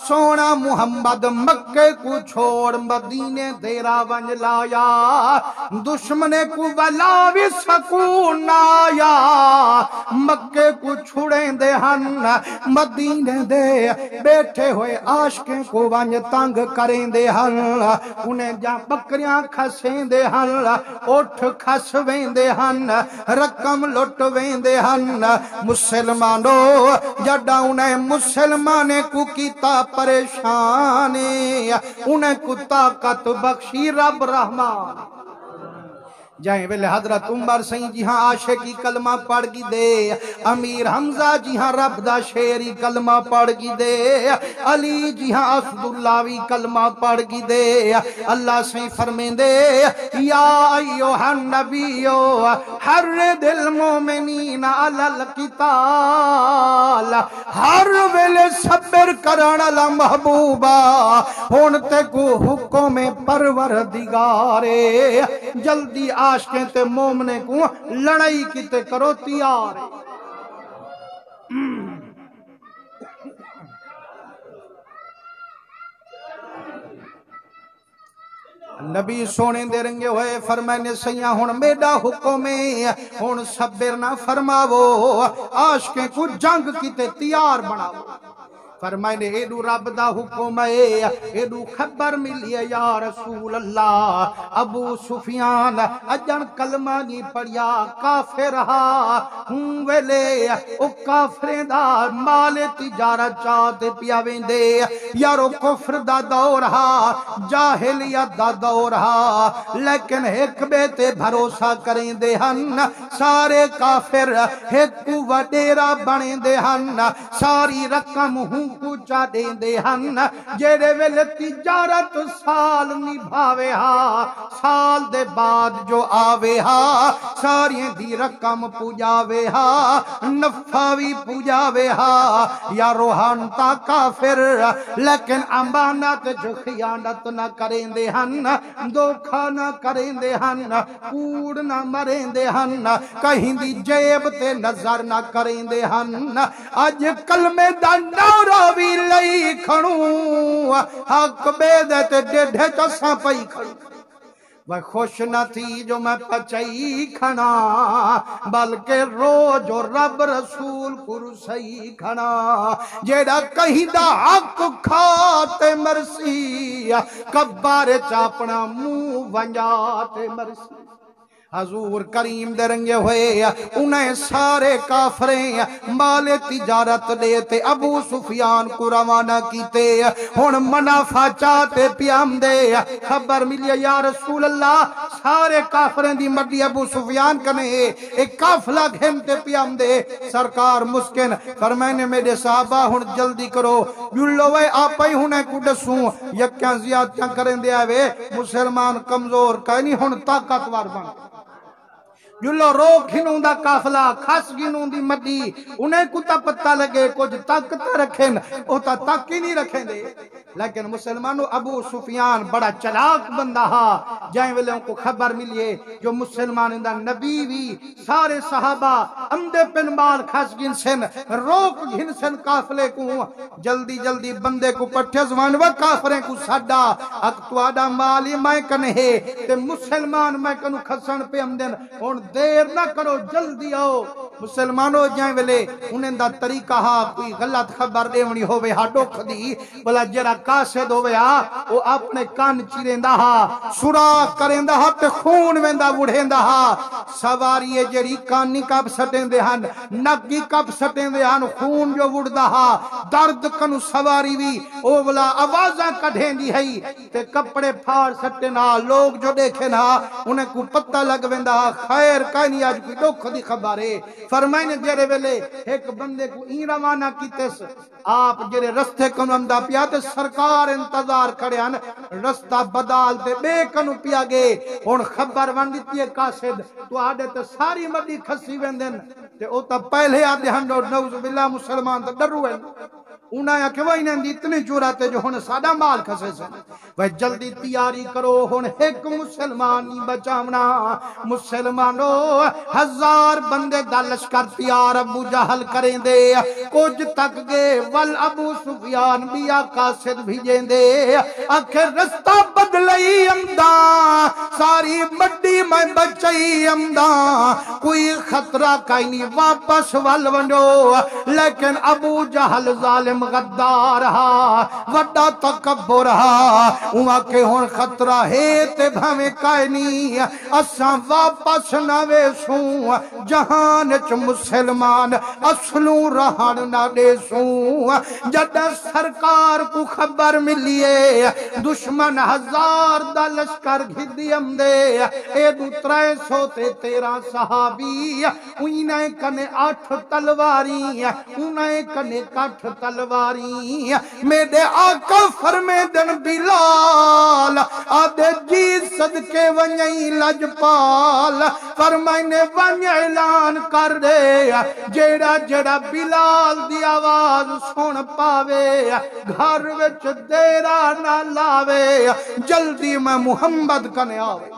سونا محمد مکے کو چھوڑ مدینے دیرا ونج لایا دشمن کو بلا بھی سکون آیا مکے کو چھڑیں دے ہن مدینے دے بیٹھے ہوئے عاشقیں کو ونج تنگ کریں دے ہن انہیں جا بکریاں کھسیں دے ہن اٹھ کھسویں دے ہن رقم لٹویں دے ہن مسلمانو جڑا انہیں مسلمانے کو کیتا پریشانے انہیں کو طاقت بخشی رب رحمان جائیں ویلے حضرت عمر سہیں جی ہاں عاشقی کلمہ پڑھ گی دے امیر حمزہ جی ہاں رب دا شیری کلمہ پڑھ گی دے علی جی ہاں اسداللہوی کلمہ پڑھ گی دے اللہ سہیں فرمین دے یا ایوہ النبیو حرد المومنین علی القتال ہر ویلے صبر کرن علی محبوبہ ہونتے کو حکم پروردگارے جلدی عاشقیں تے مومنے کو لڑائی کیتے کرو تیار نبی سونے دے رنگے ہوئے فرمائنے سیاں ہون میڈا حکمیں ہون صبر نہ فرماو عاشقیں کو جنگ کیتے تیار بناو فرمائنے ایڈو رب دا حکم ہے ایڈو خبر ملی ہے یا رسول اللہ ابو سفیان اجن کلمہ نہیں پڑیا کافر ہا ہوں ویلے او کافریں دا مال تجارت چاہتے پیاویں دے یارو کفر دا دور ہا جاہلیت دا دور ہا لیکن ایک بیتے بھروسہ کریں دے ہن سارے کافر ایک کو وڈیرہ بنیں دے ہن ساری رقم ہوں کچا دیں دے ہن جیرے ویلے تجارت سال نبھاوے ہا سال دے بعد جو آوے ہا ساری دی رقم پوجاوے ہا نفاوی پوجاوے ہا یا روحان تا کافر لیکن امانت جو خیانت نہ کریں دے ہن دھوکھا نہ کریں دے ہن کوڑ نہ مریں دے ہن کہیں دی جیب تے نظر نہ کریں دے ہن آج کلمے دا نورا بھی لئی کھڑوں حق بے دیتے ڈیڑھے چساں پئی کھڑوں وہ خوش نہ تھی جو میں پچائی کھنا بلکہ روج و رب رسول کرسائی کھنا جیڑا کہیں دا حق کھاتے مرسی کبار چاپنا منہ ونجاتے مرسی حضور کریم درنگے ہوئے انہیں سارے کافریں مال تجارت لیتے ابو سفیان کو روانہ کیتے ہن منافع چاہتے پیام دے خبر ملی یا رسول اللہ سارے کافریں دی مڈی ابو سفیان کنے ایک کافلہ گھنتے پیام دے سرکار مسکن فرمائنے میرے صحابہ ہن جلدی کرو یلوے آپائی ہنے کو ڈسوں یکیاں زیادتیاں کریں دے آوے مسلمان کمزور کہنی ہن طاقتوار بن جلو روک گھنوں دا کافلہ خاص گھنوں دی مڈی انہیں کتا پتہ لگے کچھ طاقت رکھیں اوتا تک ہی نہیں رکھیں دے لیکن مسلمانوں ابو سفیان بڑا چلاک بندہ ہا جائیں ویلے ان کو خبر ملیے جو مسلمان اندہ نبی بھی سارے صحابہ امدے پن مال خاص گھن سن روک گھن سن کافلے کو جلدی جلدی بندے کو پٹھے زوان و کافریں کو ساڈا اکتواڈا مالی میں کنے تے مسلمان میں کنو کھسن پہ امدن ان دیر نہ کرو جلدی آؤ مسلمانوں جائیں ویلے انہیں دا طریقہ ہا کوئی غلط خبر دیونی ہوئے ہا ڈوکھ دی بلا جرا قاسد ہوئے ہا وہ اپنے کان چیریں دا ہا سراخ کریں دا ہا تے خون ویندہ بڑھیں دا ہا سواری جری کانی کب سٹیں دے ہن نگی کب سٹیں دے ہن خون جو بڑھ دا ہا درد کنو سواری بھی او بلا آوازاں کڑھیں دی ہے تے کپڑے پھار سٹیں نا لوگ جو دیکھیں نا انہیں کو پتہ لگ ویندہ ہا خیر کہنی آج کوئی دکھ دی خبر ہے فرمائنے جرے ویلے ایک بندے کو این روانہ کیتے آپ جرے رستے کنو اندہ پیا تے سرکار انتظار کھڑے ہن رستہ بدال تے بے کنو پیا گے ان خبر وندیتی ہے قاسد تو آدھے تے ساری مدی کھسی ویندن تے او تا پہلے آدھے ہن نوز باللہ مسلمان تے ڈرو ہیں انہیں کہ وہ انہیں اتنے جرات ہے جو ہن سادہ مال کھسے سے وہ جلدی تیاری کرو ہن ایک مسلمانی بچامنا مسلمانو 1000 بندے دا لشکر تیار ابو جہل کریں دے کچھ تک گے ول ابو سفیان بھی آقا صد بھیجیں دے آخر رستہ بدلئی امداں ساری مڈی میں بچئی امداں کوئی خطرہ کئی نہیں واپس ول ونڈو لیکن ابو جہل ظالم غدار ہا وڈا تکبر ہا وہاں کے ہون خطرہ ہے تے بھامے کائے نہیں اساں واپس نوے سوں جہان چ مسلمان اصلوں رہن نہ دے سوں جد سرکار کو خبر ملیے دشمن 1000 دا لشکر گھدیم دے اے دو 300 تے 13 صحابی انہیں کنے 8 تلواری انہیں کنے 8 تلواری میرے آقا فرمے دن بلال آدھے جی صدقے ونیئی لجپال فرمائنے ونی اعلان کر دے جیڑا جیڑا بلال دی آواز سن پاوے گھر وچ دیرا نہ لاوے جلدی میں محمد کنے آوے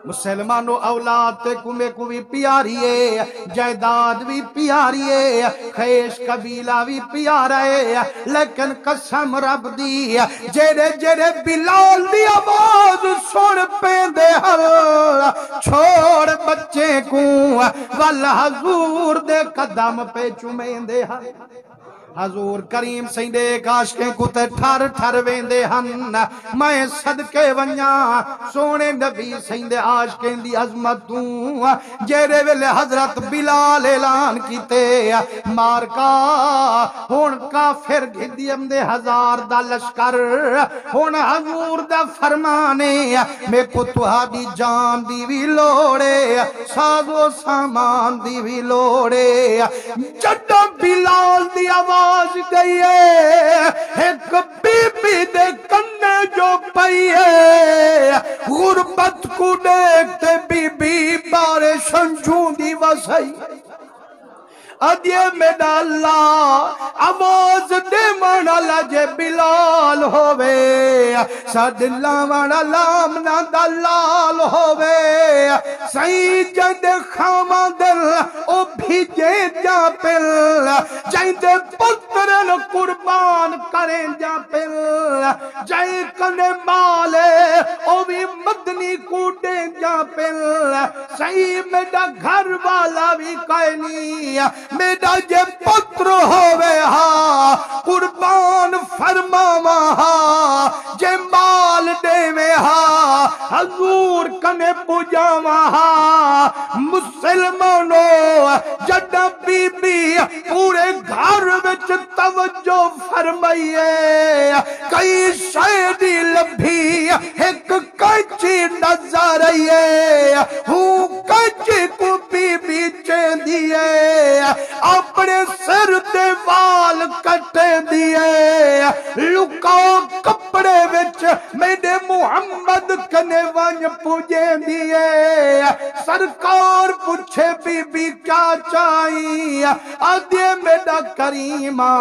مسلمانو اولاد تے کمے کو بھی پیاری ہے جائیداد بھی پیاری ہے خیش قبیلہ بھی پیارا ہے لیکن قسم رب دی جیرے جیرے بلال دی آواز سن پہ دے حل چھوڑ بچے کو والحضور دے قدم پہ چمیں دے حل حضور کریم سیندے کاشکیں کتے ٹھر ٹھر ویندے ہن میں صدقے ونیاں سونے نبی سیندے عاشقیں دی عظمتوں جیرے ویلے حضرت بلال اعلان کیتے مارکا ہون کافر گھدیم دے 1000 دا لشکر ہون حضور دا فرمانے میں کو تہاڈی جان دی بھی لوڑے ساز و سامان دی بھی لوڑے جد بلال دی آواز گئی ہے ایک بی بی دے کنے جو پئی ہے غربت کو دیکھتے بی بی بارے شنجوں دی وسائی ادیے میڈا اللہ آواز دے مانا لجے بلال ہووے سد لاوانا لامنا دلال ہووے سید خاما دل او بھیجے جا پل جائد پترن قربان کریں جا پل جائے کنے مالے او بھی مدنی کوٹے جا پل سید میڈا گھر والا بھی کائنی میڈا جے پتر ہووے ہا قربان فرماوا ہا جے مال دے ہا حضور کنے پجاوا ہا مسلمانو جڈا بی بی پورے گھر وچ توجہ فرمائیے کئی شایدی لبھی ایک کچی نظر آئیے ہوں کچی کو بی بی چین دیئے اپنے سر دے وال کٹے دیئے لکاؤ کپڑے وچ میرے محمد کنے ونج پوجے دیئے سرکار پوچھے بی بی کیا چاہیے آدھے میرا کریمہ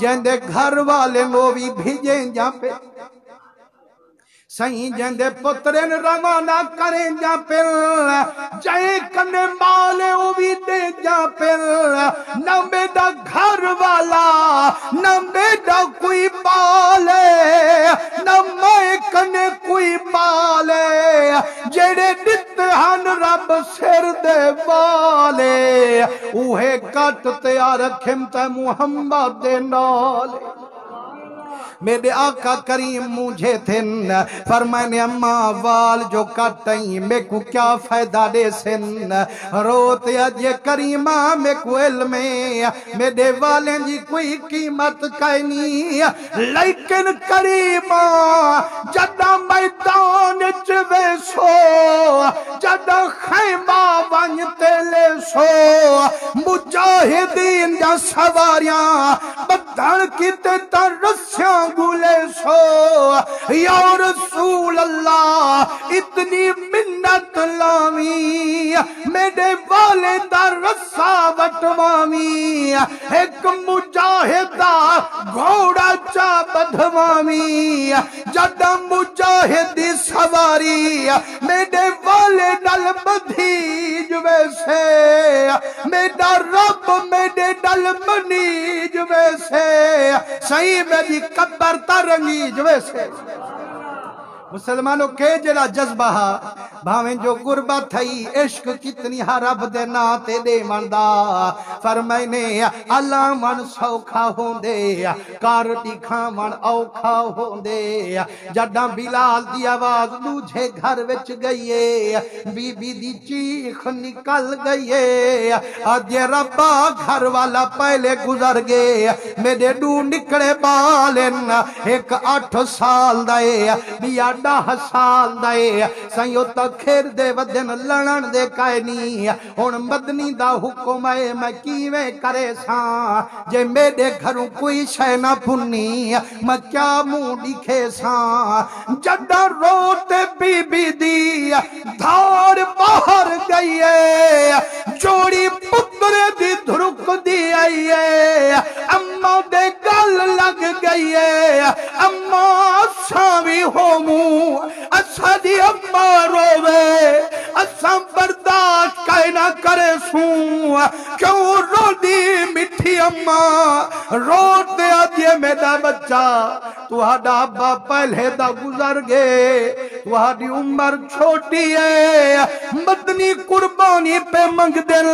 جندے گھر والے نو بھی بھیجیں جا پہ سہیں جندے پترین روانہ کریں جا پل جائے کنے مالے او بھی دے جا پل نہ میڈا گھر والا نہ میڈا کوئی بالے نہ میں کنے کوئی بالے جیڑے دتہن رب سر دے والے اوہے کٹ تیار رکھم تے محمد دے نالے میرے آقا کریم مجھے تھن فرمائنے اماں وال جو کٹیں میں کو کیا فائدہ دے سن روتے اجے کریمہ میں کو علم میرے والیں جی کوئی قیمت کائنی لیکن کریمہ جدہ میدان چوے سو جدہ خیمہ ونجتے لے سو مجاہدین جا سواریاں بدھن لڑن کیتے تا رسیاں گلے سو یا رسول اللہ اتنی منت لاوی میرے والدہ رسا وٹوامی ایک مجاہدہ گھوڑا چا بدھوامی جڑا مجاہدی سواری میرے والدہ بدھیج ویسے میرا رب میرے ڈل منیج ویسے صحیح میری قبر ترنگیج ویسے مسلمانوں کے جڑا جذبہ بھاویں جو غربت تھئی عشق کتنی ہا رب دے نا تے دے مندا فرمائنے اللہ من سوکھا ہوندے کار ٹکھا من اوکھا ہوندے جڈاں بلال دی آواز دوجھے گھر وچ گئیے بی بی دی چیخ نکل گئیے آدھے ربا گھر والا پہلے گزر گئے میرے دو نکڑے بالن ایک 8 سال دائے بیا 10 سال دائے سائیو تک کھیر دے ودن لڑن دے کائنی ہون مدنی دا حکم ہے میں کیویں کرے ساں جے میرے گھروں کوئی شے نہ پھنی میں کیا منہ دکھے ساں جڈا روتے بی بی دی دھار باہر گئیے جوڑی پتر دی دھرک دی آئیے اما دے گل لگ گئیے اما ساوی ہوموں اسا دی اما روے اسا برداشت کائے نہ کرے سوں کیوں رو دی مٹھی اما رو دے آدھے میرا بچہ تو ہاڈا ابا پہلے دا گزر گئے تو ہاڈی عمر چھوٹی ہے مدنی قربانی پہ منگ دل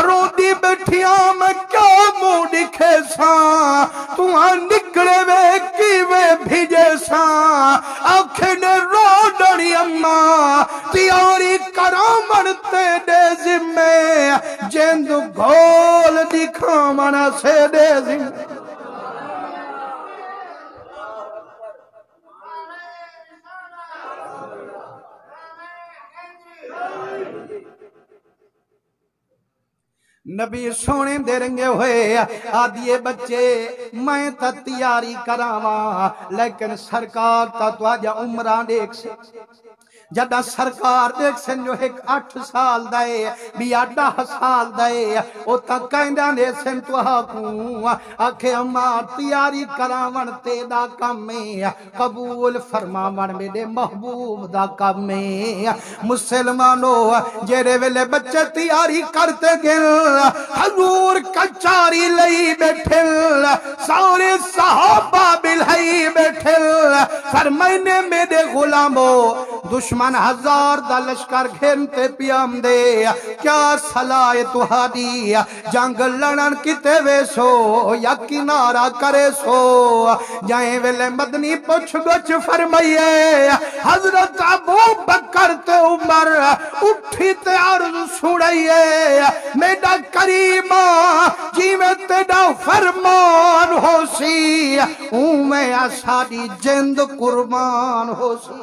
رو دی بیٹھیاں میں کیا منہ دکھے ساں تو ہاں نکڑے وے کیوے بھیجے ساں آنکھیں نے رو ڈڑی اماں تیاری کرامن تے دے ذمے جند گھول دکھا منا سے دے ذمے نبی سونے دے رنگے ہوئے آدھیے بچے میں تا تیاری کراواں لیکن سرکار تا تو آجا عمران دیکھ سے جدہ سرکار دیکھ سن جو ایک 8 سال دائے بیا 10 سال دائے او تا کہندہ دے سن تو حقوں آکھے اما تیاری کراون تے دا کم میں قبول فرماون میرے محبوب دا کم میں مسلمانوں جیرے ویلے بچے تیاری کرتے گل حضور کچاری لئی بیٹھل سارے صحابہ بلہی بیٹھل فرمائنے میرے غلاموں دشمن 1000 دا لشکر گھنتے پیام دے کیا صلاح تہاڈی جنگ لڑن کتے ویسو یا کنارہ کرے سو جائیں ویلے مدنی پوچھ گچ فرمائیے حضرت ابو بکر تے عمر اٹھی تے عرض سنائیے میڈا کریمہ جی میں تیڈا فرمان ہو سی میں آسادی جند قربان ہو سی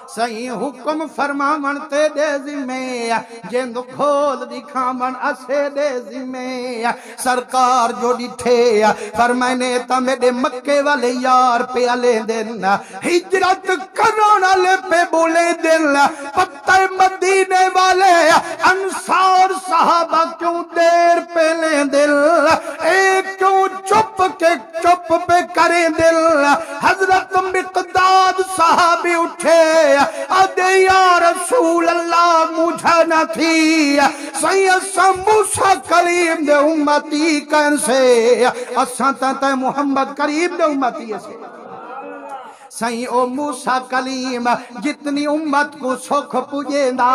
صحیح حکم فرما منتے دے ذمے جند کھول دکھا من اسے دے ذمے سرکار جو ڈٹھے فرمائنے تا میرے مکے والے یار پہ علی دن ہجرت کرانا لے پہ بولے دل پتہ مدینے والے انصار صحابہ کیوں دیر پہ لے دل ایک کیوں چپ کے چپ پہ کرے دل حضرت مقداد صحابی اٹھے ادے یا رسول اللہ مجھے نہ تھی سید موسیٰ کریم دے امتی کیسے اساں تے محمد کریم دے امتی سے سائیں او موسیٰ کلیم جتنی امت کو سکھ پجے دا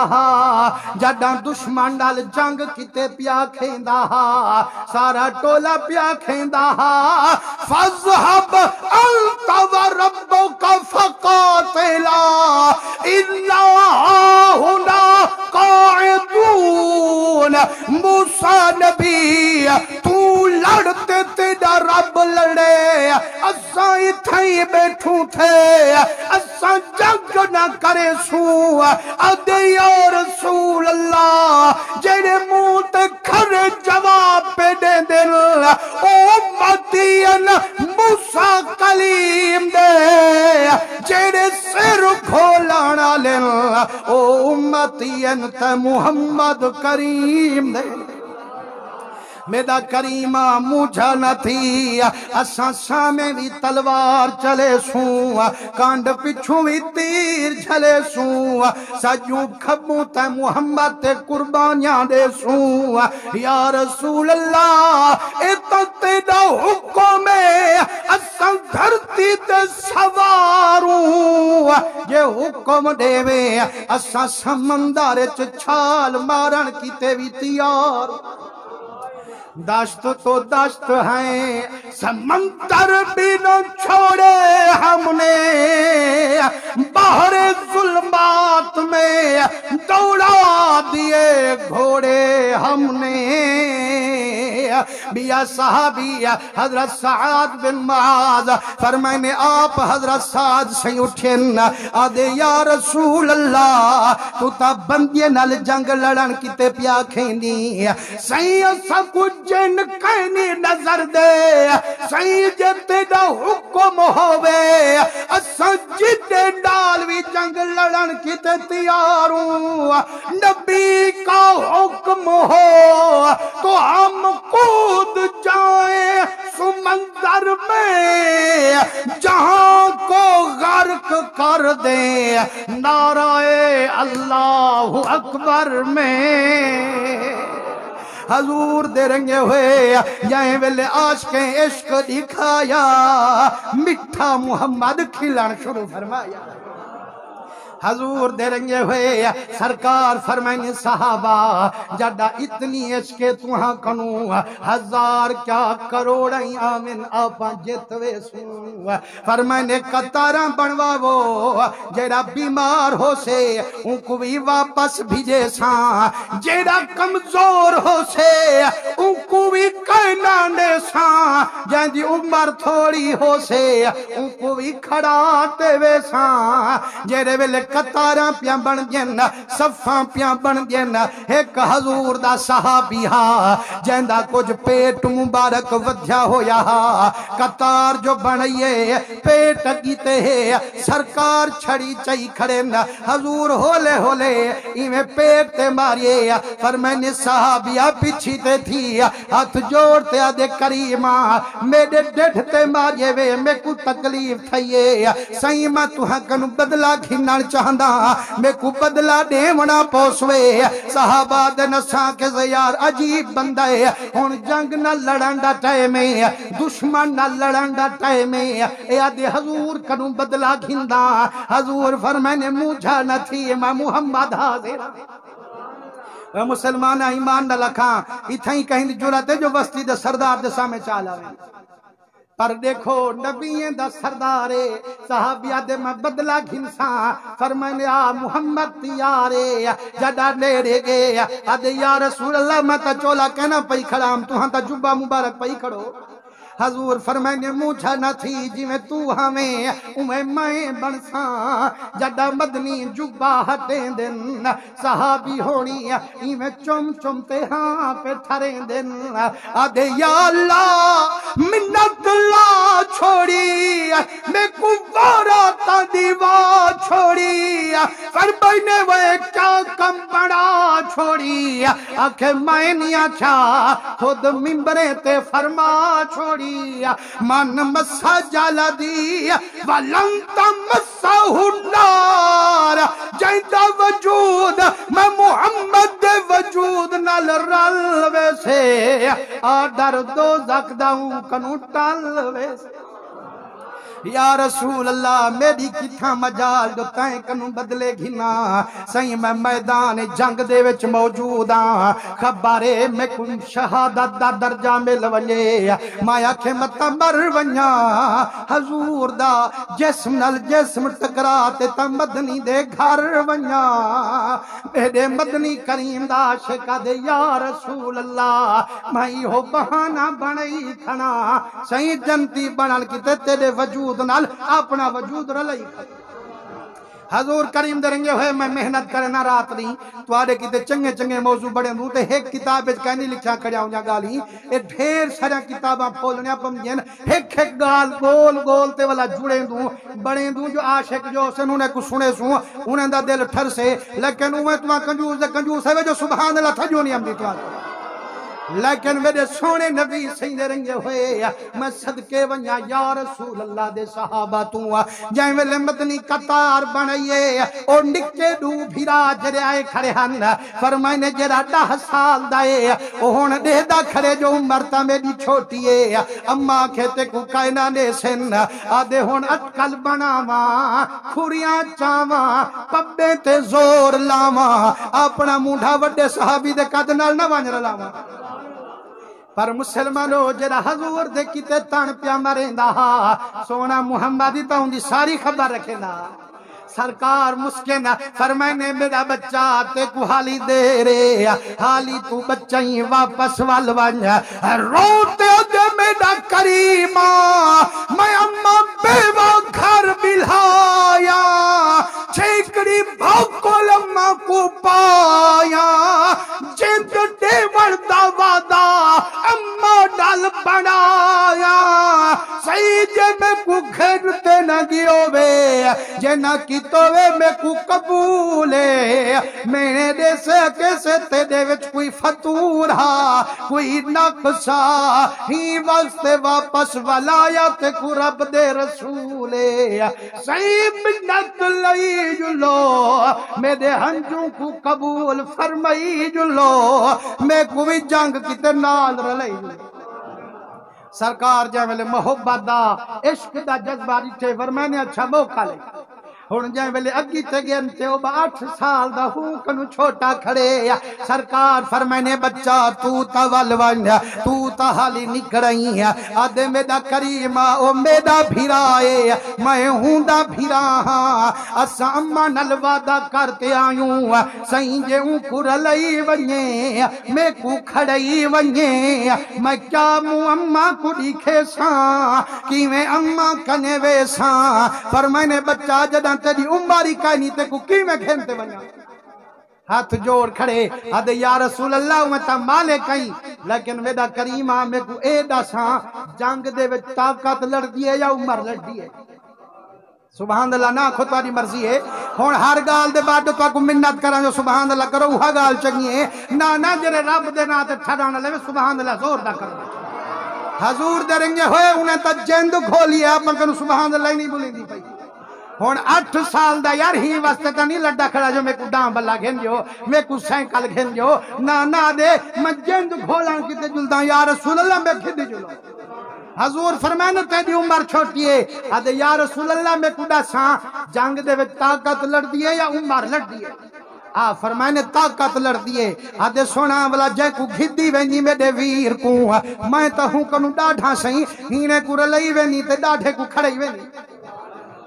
جڑاں دشمن نال جنگ کتے پیا کھیندا سارا ٹولا پیا کھیندا فذهب انت وربک فقاتلا انا هنا قاعدون موسیٰ نبی تو لڑتے تیرا رب لڑے اساں اتھائی بیٹھوں تھے اساں جنگ نہ کرے سو ادے یا رسول اللہ جیرے منہ تے کھرے جواب پہ دے دل او امتی بندین تے محمد کریم دے میرا کریمہ مجھا نہ تھی اساں سامنے بھی تلوار چلے سوں کانڈ پچھوں بھی تیر چلے سوں سجوں کھبوں تے محمد تے قربانیاں دے سوں یا رسول اللہ اے تو تیرا حکم ہے اساں دھرتی تے سواروں یہ حکم دے وے اساں سمندر چ چھال مارن کیتے بھی تیار داشت تو داشت ہیں سمندر بھی نہ چھوڑے ہم نے باہر ظلمات میں دوڑا دیے گھوڑے ہم نے بیا صحابی حضرت سعد بن معاذ فرمائنے آپ حضرت سعد سے اٹھن آدھے یا رسول اللہ تو تا بندی نال جنگ لڑن کتے پیا کھینی سائیں سب کچھ جن کہنی نظر دے سائیں جتے دا حکم ہوئے اساں جتے ڈال بھی جنگ لڑن کتے تیاروں نبی کا حکم ہو تو ہم کود جائیں سمندر میں جہاں کو غرق کر دیں نعرہ اللہ اکبر میں حضور دے رنگے ہوئے جائیں ویلے عاشقیں عشق دکھایا مٹھا محمد کھلان شروع فرمایا حضور دے رنگے ہوئے سرکار فرمائیں صحابہ جڑا اتنی عشق تہاں کنوں ہزار کیا کروڑیں آمین آپاں جتوے سوں فرمائیں قطاراں بنواو جڑا بیمار ہو سے ان کو بھی واپس بھیجے ساں جڑا کمزور ہو سے ان کو بھی کہنانے ساں جن دی عمر تھوڑی ہو سے ان کو بھی کھڑاتے وے ساں جڑے ویلے قطاراں پیاں بن گین صفاں پیاں بن گین ایک حضور دا صحابی ہا جیندا کچھ پیٹ مبارک ودھیا ہویا ہا قطار جو بنائیے پیٹ گیتے ہے سرکار چھڑی چائی کھڑے حضور ہولے ہولے ایویں پیٹ تے ماریے فرمائنے صحابیہ پیچھی تے تھی ہاتھ جوڑتے آدھے کریمہ میرے ڈیڑھ تے ماریے وے میں کو تکلیف تھائیے سائیمہ تو ہکن بدلا گھنان چاہندہ میں کو بدلا دیونا پوسوے صحابہ دے نساں کے زیار عجیب بندہ ہے ہون جنگ نہ لڑنڈا ٹائمے دشمن نہ لڑنڈا ٹائمے اے آدھے حضور کنو بدلا گھندہ حضور فرمائنے مجھا نہ تھی میں محمد حاضر مسلمان ایمان نہ لکھاں اتھائی کہیں جرات ہے جو وسطی دے سردار دے سامنے چالا ہوئے پر دیکھو نبیین دا سردارے صحابیہ دے میں بدلا گھنساں فرمائنے محمد تیارے جڑا نیڑے گے آدھے یا رسول اللہ میں تا چولا کہنا پئی کھڑام تو ہاں تا جبہ مبارک پئی کھڑو حضور فرمائنے مجھا نہ تھی جی میں تو ہمیں میں بنساں جڑا مدنی جبہ ہٹیں دن صحابی ہونی میں چم چمتے ہاں پہ ٹھریں دن آدھے یا اللہ منت لا چھوڑی میں کو وارا تا دیوا چھوڑی فرمائنے وہ کیا کم بڑا چھوڑی آنکھیں میں نہیں اچھا خود ممبریں تے فرما چھوڑی من مسا جالا دی ولن تمسہ النار جائدہ وجود میں محمد دے وجود نال رل ویسے آڈر دوزخ داؤں کنو ٹل ویسے یا رسول اللہ میری کتھاں مجال جو تائیں کنوں بدلے گھنا سائیں میں میدان جنگ دے وچ موجوداں خبارے میں کن شہادت دا درجہ مل ونجے مایا کے متا مر ونیا حضور دا جسم نال جسم ٹکراتے تا مدنی دے گھر ونیا میرے مدنی کریم دا عاشقہ دے یا رسول اللہ میں ہو بہانہ بنائی تھنا سائیں جنتی بنال کی تیرے وجود نال اپنا وجود رلائی حضور کریم دے رنگے ہوئے میں محنت کرنا رات نہیں تو آڑے کی تے چنگے چنگے موضوع بڑے دوں تے ایک کتاب اچ کہنی لکھا کھڑیا ہوں گالی اے ڈھیر سارا کتاباں پھولنے پم جن ایک ایک گال گول گول تے والا جڑے دوں بڑے دوں جو عاشق جو سن انہیں کو سنے سوں انہیں دا دل ٹھر سے لیکن انہیں تمہاں کنجوس دے کنجوس ہے جو سبحان اللہ تھا جو نہیں ہم دیتوا لیکن میرے سونے نبی سیندے رنگے ہوئے میں صدقے ونیا یا رسول اللہ دے صحابہ تو جائیں ویلے مدنی قطار بنائیے اور نکے ڈو بھیرا جرے آئے کھڑے ہن فرمائے نے جرا 10 سال دائے اوہن دے دا کھڑے جو مرتا میری چھوٹیے اما کھیتے کو کائنا نے سن آدھے ہون اٹکل بناواں کھوریاں چاواں پبے تے زور لاواں اپنا مونڈھا وڈے صحابی دے قد نال نہ وانج رلاواں پر مسلمانو جڑا حضور دے کیتے تن پیا مریندا سونا محمدی تا دی ساری خبر رکھیندا سرکار مسکن فرمائنے میرا بچہ تے کو حالی دے رے حالی تو بچہ ہی واپس والوان روتے دے میرا کریمہ میں اما بیوہ گھر بلھایا چھیکڑی بھوکل اما کو پایا جد دے وردہ وعدہ اما ڈال بنایا سید میں کو گھرتے نہ گیو بے جنہ کی توے میں کو قبولے میں دے سے کیسے تے دے وچ کوئی فتور ہا کوئی نقصہ ہی واسطے واپس ولایت کو رب دے رسولے صحیح منت لئی جلو میں دے ہنجوں کو قبول فرمائی جلو میں کوئی جنگ کی تے نال رلئی جلو سرکار جائے ویلے محبت دا عشق دا جذبہ ریٹھے فرمانے اچھا موقع لے ہون جائیں ویلے اگی تے گئن تے او 8 سال دا ہوں کنو چھوٹا کھڑے سرکار فرمائنے بچہ تو تا والوان تو تا حالی نکڑائی آدھے میدا کریمہ او میدا بھیرائے میں ہوں دا بھیرا ہاں اسا اما نلوا دا کرتے آیوں سائیں جے ہوں کرلئی ونیے میں کو کھڑائی ونیے میں کیا مو اما کو دیکھے ساں کی میں اما کنے ویساں فرمائنے بچہ جدہ تیری عمری کائنی تے کو کی میں گھنتے بنا ہاتھ جوڑ کھڑے آدھے یا رسول اللہ میں تا مالے کہیں لیکن ویدہ کریمہ میں کو ایڈا ساں جنگ دے وچ طاقت لڑ دیئے یا عمر لڑ دیئے سبحان اللہ نا خود تاری مرضی ہے ہون ہر گال دے بعد تو کو منت کران جو سبحان اللہ کرو وہ گال چنگی ہے نا جرے رب دے نا تے ٹھڑانا لے سبحان اللہ زور دا کرو حضور دے رنگے ہوئے انہیں تا جند کھولی ہے آپ من کنو سبحان اللہ نہیں بولیں دی پائی ہون 8 سال دا یار ہی واسطے تا نہیں لڑا کھڑا جو میں کو ڈام بلا گھن جو میں کو سینکل گھن جو نا دے میں جند کھولان کی تے جلداں یا رسول اللہ میں کھدی جلو حضور فرمائنے تیری عمر چھوٹی ہے آدھے یا رسول اللہ میں کو ساں جنگ دے وچ طاقت لڑ دیئے یا عمر لڑ دیئے فرمائنے طاقت لڑ دیئے آدھے سونا والا جے کو گھدی وینی میرے ویر کو میں تا ہوں کنو ڈاڑھا سہیں ہینے کو رلئی وینی تے ڈاڑھے کو کھڑئی وینی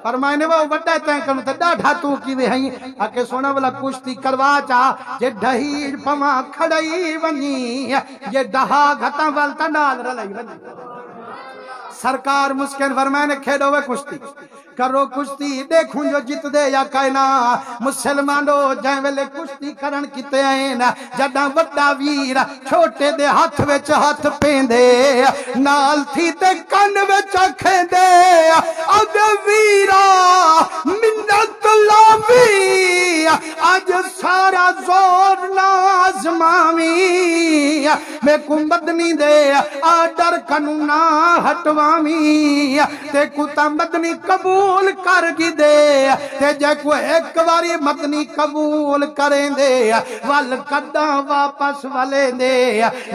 فرمائنے وہ وڈا تین کنو تے ڈاڑھا تو کی وے ہیں آکے سونا والا کشتی کروا چاہ جے ڈھہیر پما کھڑئی ونی جے ڈہا گھتا والتا ڈال رلئی ونی سرکار مسکن فرمائنے کھیڑو وے کشتی کرو کشتی دیکھوں جو جت دے یا کائنا مسلمانو جائیں ویلے کشتی کرن کیتے آئین جڑا وڈا ویر چھوٹے دے ہاتھ وچ ہاتھ پیندے نال تھی تے کن وچ اکھیں دے اج ویرا منت لاوی اج سارا زور لازماوی میں کو مدنی دے آڈر کنو نہ ہٹوامی تے کو تا مدنی قبول کر گی دے تے جے کو ایک باری مدنی قبول کریں دے وال کڈا واپس والے دے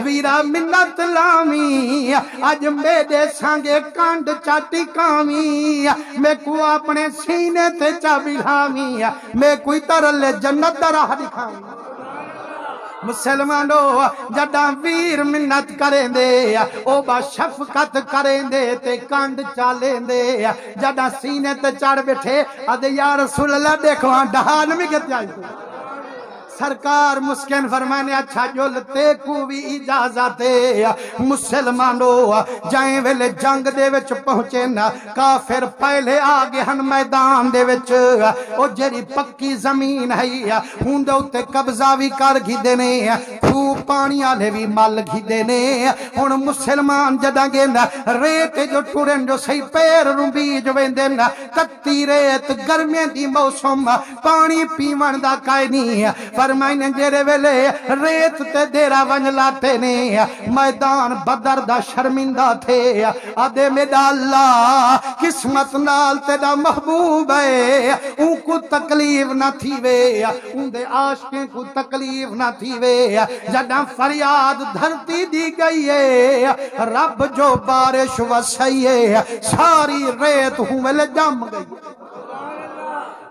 ویرا منت لامی اج میرے سانگے کانڈ چاٹی کامی میں کو اپنے سینے تے چا بلھامی میں کوئی ترل جنت دا راہ دکھامی مسلمانو جڑا ویر منت کریں دے او با شفقت کریں دے تے کانڈ چالیں دے جڑا سینے تے چڑھ بیٹھے آدھے یا رسول اللہ دیکھو ڈہان میں گت جائے سرکار مسکن فرمانے اچھا جلتے کو بھی اجازت ہے مسلمانو جائیں ویلے جنگ دے وچ پہنچے نا کافر پہلے آگے ہن میدان دے وچ او جری پکی زمین ہے ہون دے اتے قبضہ بھی کر گھی دینے خوب پانی آلے بھی مل گھی دینے ہون مسلمان جڑا گے نا ریت جو ٹورن جو سی پیر رنبی جو ویندے نا کتی ریت گرمیں دی موسم پانی پیون دا کائے نہیں فرمائنے جیرے ویلے ریت تے دیرہ ونج لاتے نے میدان بدر دا شرمندہ تھے آدھے میڈا اللہ قسمت نال تیرا محبوب ہے ان کو تکلیف نہ تھی وے ان دے عاشقیں کو تکلیف نہ تھی وے جڑا فریاد دھرتی دی گئی ہے رب جو بارش وسائی ہے ساری ریت ہوں ویلے جم گئی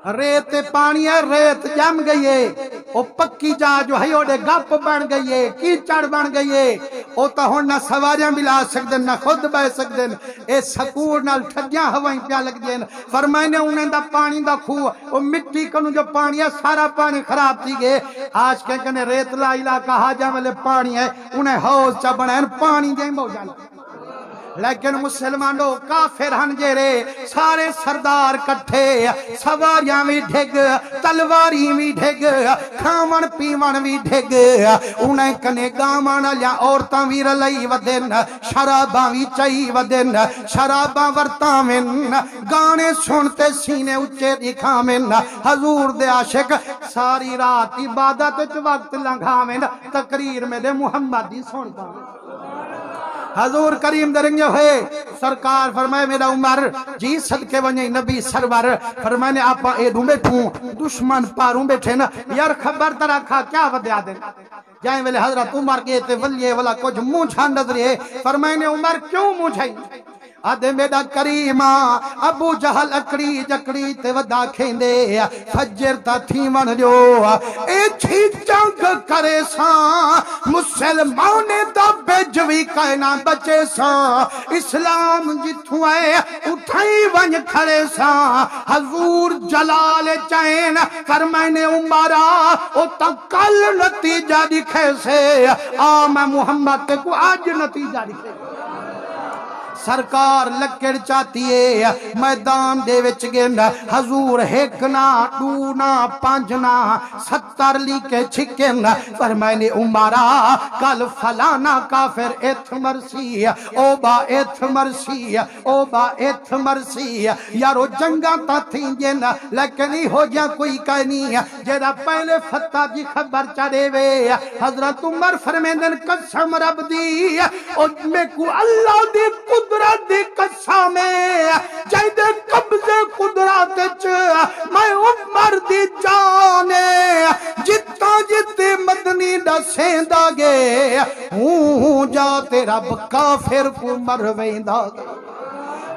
ریت پانی ہے ریت جم گئی ہے او پکی جا جو ہے اوڑے گپ بن گئی ہے کیچڑ بن گئی ہے او تا ہون نہ سواریاں ملا سکدن نہ خود بہ سکدن اے سکور نال ٹھگیاں ہوائیں پیا لگ دین فرمائنے انہیں دا پانی دا کھو او مٹی کنو جو پانی ہے سارا پانی خراب تھی گئے آج کے کنے ریت لا علاقہ حاجہ والے پانی ہے انہیں حوض چا بنائیں پانی جائیں بہو جانا لیکن مسلمانوں کافر ہن جیرے سارے سردار کٹھے سواریاں بھی ڈھگ تلواری بھی ڈھگ کھاون پیون بھی ڈھگ انہیں کنے گامان لیا عورتاں بھی رلائی ودن شراباں بھی چائی ودن شراباں ورتامن گانے سنتے سینے اچھے دکھامن حضور دے عاشق ساری رات عبادت وقت لنگھامن تقریر میں دے محمد دی سنتا حضور کریم درنگے ہوئے سرکار فرمائے میرا عمر جی صدقے ونجے نبی سرور فرمائے آپ ایڈوں بیٹھوں دشمن پاروں بیٹھے نا یار خبر ترہ کھا کیا ودیا دیں جائیں ویلے حضرت عمر گئے تے ولیے والا کچھ منہ چھان نظری ہے فرمائے عمر کیوں منہ چھائی آدھے میڈا کریمہ ابو جہل اکڑی جکڑی تے ودا کھیندے فجر تا تھیون جو ایچھی جنگ کرے ساں مسلمانے دا بیجوی کائنا بچے ساں اسلام جتھوں آئے اٹھائی ونج کھڑے ساں حضور جلال چین فرمائنے عمرہ او تا کل نتیجہ دکھے سے آم محمد کو آج نتیجہ دکھے سرکار لکڑ چاہتی ہے میدان دے وچ گیند حضور ہیکنا ڈونا پانچنا 70 لیکے چھکن فرمائنے عمرہ کل فلانا کافر ایتھ مرسی اوبا ایتھ مرسی اوبا ایتھ مرسی یارو جنگا تا تھیں جن لیکن ہی ہو جا کوئی کہہ نہیں جیدہ پہلے فتح جی خبر چڑے وے حضرت عمر فرمیندن قسم رب دی اور میں کو اللہ دی قدرت دی قسم جائدے قبضے قدرت میں عمر دی جانے جتا جتے مدنی دا سیندہ گے ہوں جاتے رب کافر کو مرویندہ گے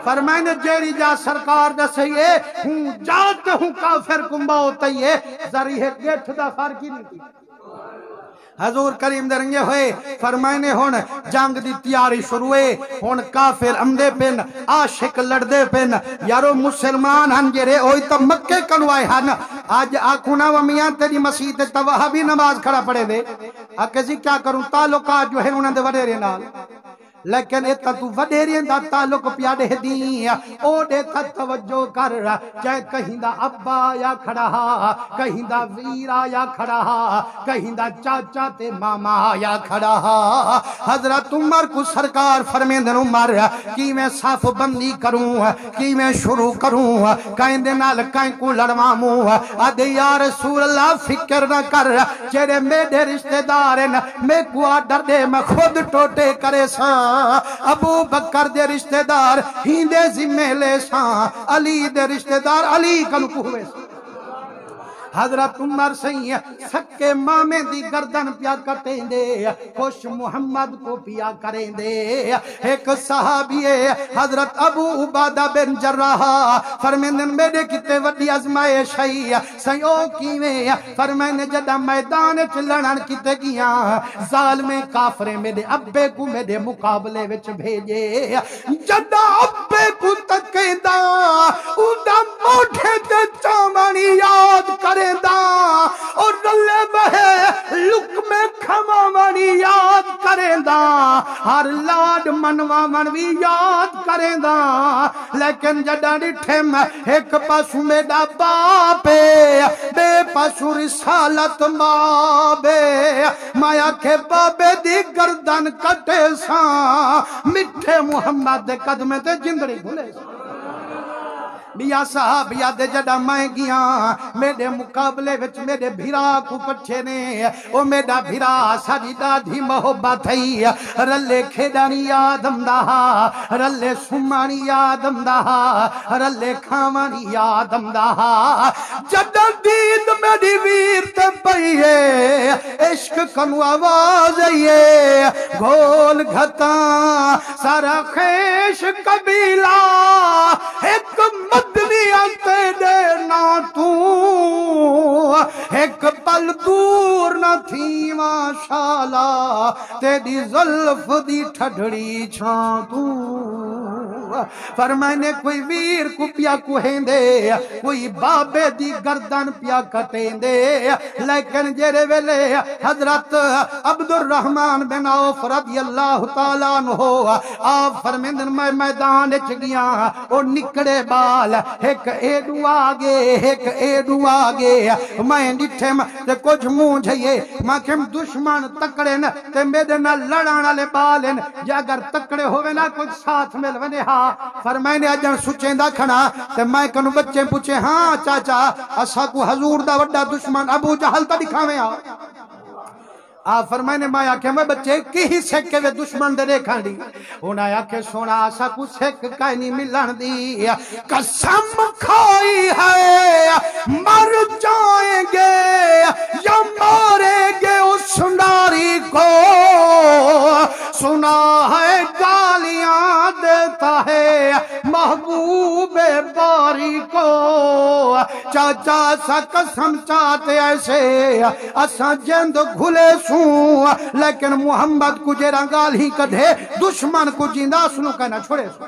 فرمائنے جیری جا سرکار دا سہیے ہوں جاتے ہوں کافر کو موت ہے ذریعہ گیٹھ دا فرقی نہیں کی حضور کریم درنگے ہوئے فرمائنے ہون جنگ دی تیاری شروعے ہون کافر امدے پن عاشق لڑدے پن یارو مسلمان ہن جرے ہوئی تو مکے کنوائے ہن آج آکھونا و میاں تیری مسیح تے توہا بھی نماز کھڑا پڑے دے آکھے کیا کروں تعلقات جو ہے انہوں نے وڈے رے نال لیکن ایتا تو وڈیرین دا تعلق پیادے دی او دے تا توجہ کر چاہے کہیں دا ابا یا کھڑا کہیں دا ویرا یا کھڑا کہیں دا چاچا تے ماما یا کھڑا حضرت عمر کو سرکار فرمیندن عمر کی میں صاف بندی کروں کی میں شروع کروں کہیں دے نال کہیں کو لڑواموں آدھے یا رسول اللہ فکر نہ کر چیرے میرے رشتہ دارن میں کو آڈر دے میں خود ٹوٹے کرے ساں ابو بکر دے رشتہ دار ہی دے ذمہ لے ساں علی دے رشتہ دار علی کن کو ہوئے ساں حضرت عمر سہی سکے مامے دی گردن پیا کرتے دے خوش محمد کو پیا کریں دے ایک صحابی حضرت ابو عبادہ بن جراح فرمیندن میرے کتے وڈی ازمائش ہے سیو کیویں فرمیندن جدہ میدان چلنن کتے گیا ظالم کافرے میرے ابے کو میرے مقابلے وچ بھیجے جدہ ابے کو تکے دا اُدہ موٹھے تے چامانی یاد کرے دا اور رلے بہے لکمے کھمامانی یاد کرے دا ہر لاڈ منوا منوی یاد کرے دا لیکن جڑا ڈٹھم ایک پاسو میڈا باپے بے پاسو رسالت مابے مایا کے بابے دی گردن کٹے ساں مٹھے محمد دے قدمے تے جندڑی بھولے ساں بیا صحابیہ دے جڑا میں گیا میرے مقابلے وچ میرے بھیرا کو پچھے نے او میرا بھیرا ساڈی ڈاڈھی محبت ہے رلے کھیڈانی آدم دا رلے سمانی آدم دا رلے کھاوانی آدم دا جڑا دید میری ویر تے پئی ہے عشق کنو آواز ہے گھول گھتاں سارا خیش قبیلہ ایک مدنی آتے دینا تو ایک پل دور نہ تھی ماشاءاللہ تیری ظلف دی ٹھڈڑی چھاں تو فرمائنے کوئی ویر کو پیا کوہیں دے کوئی بابے دی گردن پیا کٹیں دے لیکن جیرے ویلے حضرت عبد الرحمن بن عوف رضی اللہ تعالیٰ عنہ آپ فرمیندن میں میدان اچ گیا اور نکڑے بال ایک ایڈو آگے ایک ایڈو آگے میں ڈٹھے تے کچھ موں جھئیے میں کم دشمن تکڑے نا تے میرے نا لڑانا لے بالن جا اگر تکڑے ہوئے نا کچھ ساتھ مل ونے ہاں فرمائنے اجن سچیں دا کھنا تے میں کنو بچے پوچھے ہاں چاچا اسا کو حضور دا وڈا دشمن ابو جہل تا دکھاویں آپ فرمائنے میں آکھے میں بچے کی ہی سکے وے دشمن دے دیکھاں دی انہاں آکھے سونا آسا کو سک کائیں نہیں ملن دی قسم کھائی ہے مر جائیں گے یا مارے گے اس ناری کو سنا ہے گالیاں دیتا ہے محبوب باری کو چاچا سا قسم چاہتے ایسے اساں جند گھلے لیکن محمد کو جیرا گال ہی کدھے دشمن کو جیندہ سنو کہنا چھوڑے سو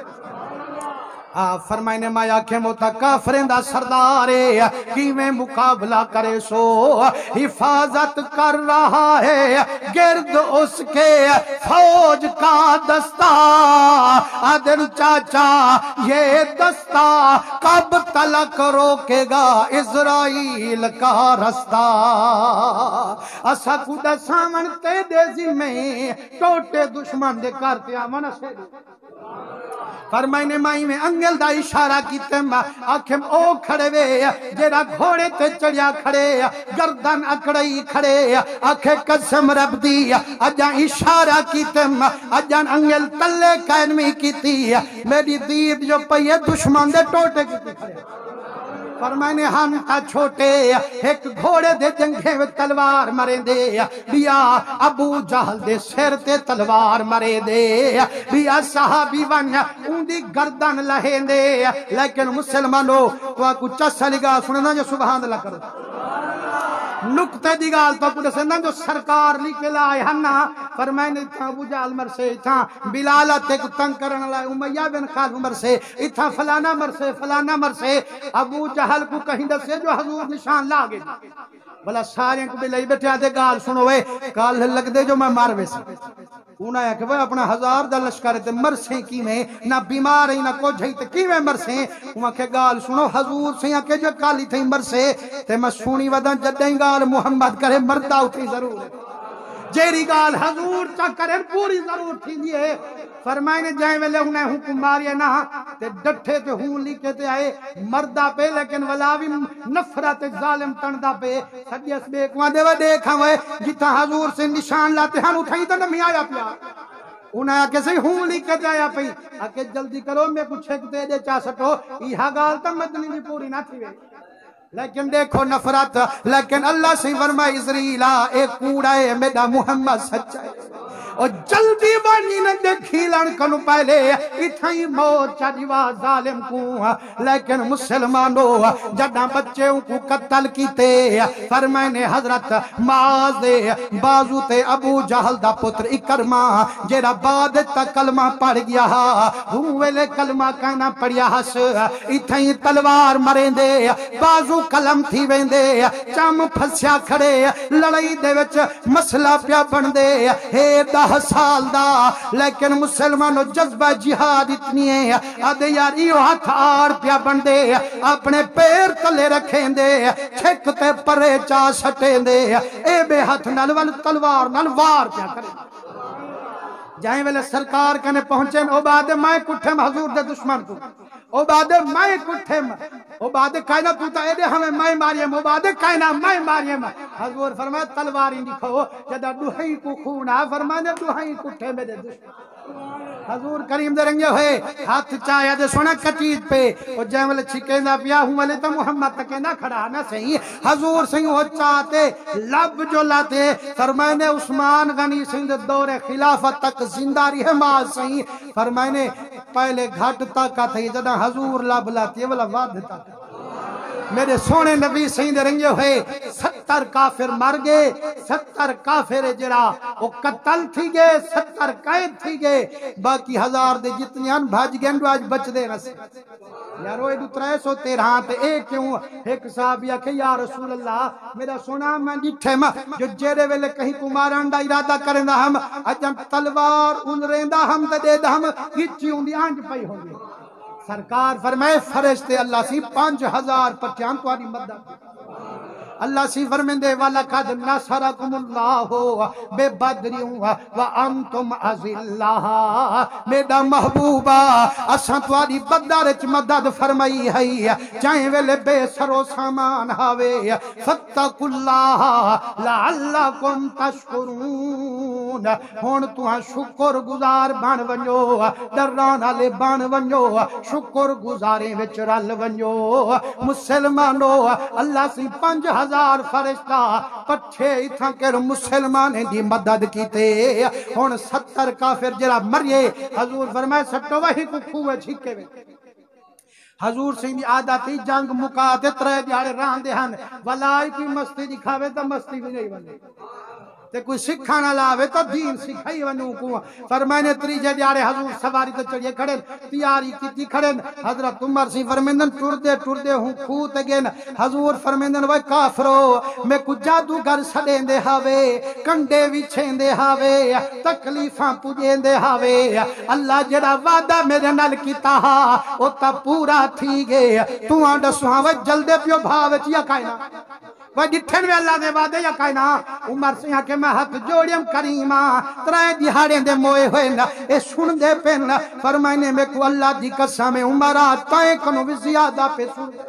آپ فرمائنے مایا کہ موتا کافرندہ سردارے کیویں مقابلہ کرے سو حفاظت کر رہا ہے گرد اس کے فوج کا دستہ آدر چاچا یہ دستہ کب تلک روکے گا اسرائیل کا رستہ اسا کودہ سامن تے دیزی میں ٹوٹے دشمن دے کرتے آمن سے فرمائنے مائی میں انگل دا اشارہ کیتے آنکھیں او کھڑے وے جیرا گھوڑے تے چڑیا کھڑے گردن اکڑائی کھڑے آنکھیں قسم رب دی اجاں اشارہ کیتے اجاں انگل تلے کائنوی کیتی میری دید جو پئیے دشمن دے ٹوٹے کیتے کھڑے فرمائنے ہم تا چھوٹے ایک گھوڑے دے جنگے میں تلوار مرے دے بیا ابو جہل دے سر تے تلوار مرے دے بیا صحابی ون اندی گردن لہے دے لیکن مسلمانوں تو کو چسا لگا سننا جو سبحان اللہ کرو نکتے دی گال تو پڑے سندن جو سرکار لکھے لائے ہننا فرمائنے اتھا ابو جہل مرسے اتھا بلالت ایک تنگ کرن لائے امیہ بن خالف مرسے اتھا فلانا مرسے ابو جہل کو کہیں دسے جو حضور نشان لاگے بلا سارے کو بھی لئی بیٹھے آدھے گال سنوے کال لگ دے جو میں مار بیسے انہاں ہے کہ وہ اپنا 1000 دا لشکر تے مرسیں کی میں نہ بیمار ہے نہ کچھ ہے تے کی میں مرسیں انہاں کہ گال سنو حضور سے کہ جو کالی تھی مرسے تے میں سونی ودن جدیں گال محمد کرے مردہ اٹھی ضرور ہے جیری گال حضور چا کرے پوری ضرور تھی دیئے فرمائنے جائیں ویلے انہیں حکم ماریا نہ تے ڈٹھے تے ہوں لیکے تے آئے مردہ پہ لیکن ولاوی نفرت ظالم تندہ پہ سڈیس بے کواں دے دیکھا ہوئے جتا حضور سے نشان لاتے ہم اٹھائی تو نمی آیا پیا انہیں آکے سے ہوں لیکے جایا پئی آکے جلدی کرو میں کچھ ایک دے دے چاہ سکو یہ گال تا مدنی بھی پوری نہ تھی لیکن دیکھو نفرت لیکن اللہ سے فرمائے اسرائیلہ ایک کوڑا ہے میرا محمد سچا ہے او جلدی بانی نہ دیکھی لڑکن پہلے اتھائی موت چاڑیوا ظالم کو لیکن مسلمانوں جڑا بچے کو قتل کیتے فرمائنے حضرت معاذ دے بازو تے ابو جہل دا پتر اکرما جیڑا بعد تک کلمہ پڑھ گیا ہوئے کلمہ کہنا پڑھیا ہس اتھائی تلوار مریں دے بازو کلم تھی ویندے چم پھسیا کھڑے لڑائی دے وچ مسئلہ پیا بن دے 10 سال دا لیکن مسلمانوں جذبہ جہاد اتنی ہے آدھے یار ایو ہاتھ آر پیا بن دے اپنے پیر تلے رکھیں دے چھک تے پرے چا سٹیں دے اے بے ہاتھ نلوان تلوار نلوار پیا کریں جائیں ویلے سرکار کنے پہنچیں او بعد میں کٹھیں حضور دے دشمن کو او بعد میں کٹھیں او بعد کائنہ تو تا اے دے ہمیں میں ماریم او بعد کائنہ میں ماریم حضور فرمائے تلواری لکھو جدہ دوہی کو خونا فرمائے دوہی کٹھیں میں دے دشمن حضور کریم دے رنگے ہوئے ہاتھ چاہیا دے سونا کٹید پہ او جائیں والے چھکے نہ پیا ہوں والے تو محمد تکے نہ کھڑا نہ صحیح حضور صحیح ہو چاہتے لب جو لاتے فرمائنے عثمان غنی صحیح دے دور خلافت تک زندہ رہے ماز صحیح فرمائنے پہلے گھٹ تک تھے جدہ حضور لب لاتی ہے والا وعد تک میرے سونے نبی صحیح دے رنگے ہوئے 70 کافر مر گئے 70 کافر جڑا وہ قتل تھی گئے 70 قید تھی گئے باقی 1000 دے جتنی ان بھاج گئے انڈو آج بچ دے رسے یارو ایڈو 313 تے ایک کیوں ایک صحابیہ کہ یا رسول اللہ میرا سونا میں ڈٹھے ماں جو جیرے ویلے کہیں کماران دا ارادہ کریں دا ہم اجم تلوار انرین دا ہم دے دا ہم گچی ہوں دی آنج پئی ہوں گے سرکار فرمائے فرشتے اللہ سی 5000 پچھان تو آنی مدد اللہ سی فرمندے وَلَقَدْ نَصَرَكُمُ اللَّهُ بِبَدْرٍ وَأَنْتُمْ أَذِلَّةٌ میرا محبوبہ اساں تواڈی بدر وچ مدد فرمائی ہے چاہے ویلے بے سرو سامان ہاوے فَاتَّقُوا اللَّهَ لَعَلَّكُمْ تَشْكُرُونَ ہن تواں شکر گزار بن ونجو ڈران والے بن ونجو شکر گزارے وچ رل ونجو مسلمانو اللہ سی 5000 فرشتہ پٹھے اتھاں کے مسلمان دی مدد کیتے ہن 70 کافر جڑا مریے حضور فرمائے سٹو وہی کو کھوے چھکے وے حضور سنگھ عادت تھی جنگ مکاتے 3 دیہاڑے راندے ہن ولائی کی مستی دکھاوے تو مستی بھی نہیں بنے تے کوئی سکھانا لاوے تو دین سکھائی ونو کو فرمائنے 3 دیہاڑے حضور سواری تو چڑھے کھڑے تیاری کیتی کھڑے حضرت عمر سی فرمیندن ٹر دے ہوں کھوت گین حضور فرمیندن وے کافرو میں کو جادوگر سڑیں دے ہاوے کنڈے وچھیں دے ہاوے تکلیفاں پجیں دے ہاوے اللہ جڑا وعدہ میرے نال کیتا ہا او تا پورا تھی گئے تو آن دسو وے جلدے پیو بھاوے چیا کائنا وہ جتھن میں اللہ دے وعدے یا کائنا عمر سے یہاں کہ میں ہاتھ جوڑیم کریمہ 3 دیہاڑیں دے موئے ہوئے نا اے سن دے پین فرمائنے میں کو اللہ دی قسم عمرہ تائیں کنو بھی زیادہ پہ سن دے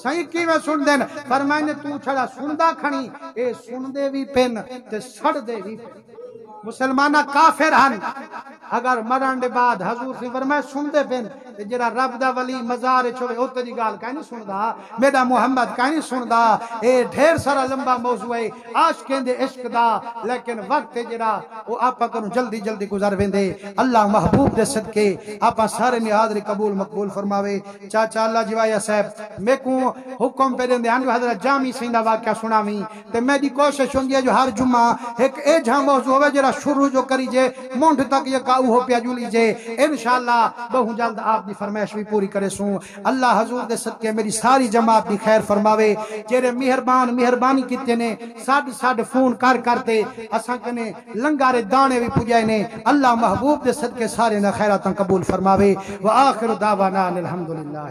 صحیح کی میں سن دین فرمائنے تو چھڑا سن دا کھنی اے سن دے بھی پین تے سڑ دے بھی پین مسلمانہ کافر ہن اگر مران دے بعد حضور سے فرمائے سن دے پین جڑا رب دا ولی مزار چھوڑے اوتے دی گال کہیں نہیں سندا میرا محمد کہیں نہیں سندا اے ڈھیر سارا لمبا موضوع ہے عاشقیں دے عشق دا لیکن وقت جڑا او آپا کنوں جلدی جلدی گزار ویندے اللہ محبوب دے صدقے آپا سارے حاضری قبول مقبول فرماوے چاچا اللہ جوایا صاحب میں کو حکم پہ دیندے ہن حضرت جامی سیندا واقعہ سناویں تے میری کوشش ہوندی ہے جو ہر جمعہ ایک اے جہاں موضوع ہے جڑا شروع جو کری جے مونڈ تک یہ کاؤ ہو پیا جو لیجے انشاءاللہ بہت جلد آپ دی فرمائش بھی پوری کرے سوں اللہ حضور دے صدقے میری ساری جماعت دی خیر فرماوے جیرے مہربانی کیتے نے ساڈ فون کرتے اساں کنے لنگارے دانے بھی پجائے نے اللہ محبوب دے صدقے سارے نہ خیراتاں قبول فرماوے وآخر دعوانا الحمدللہ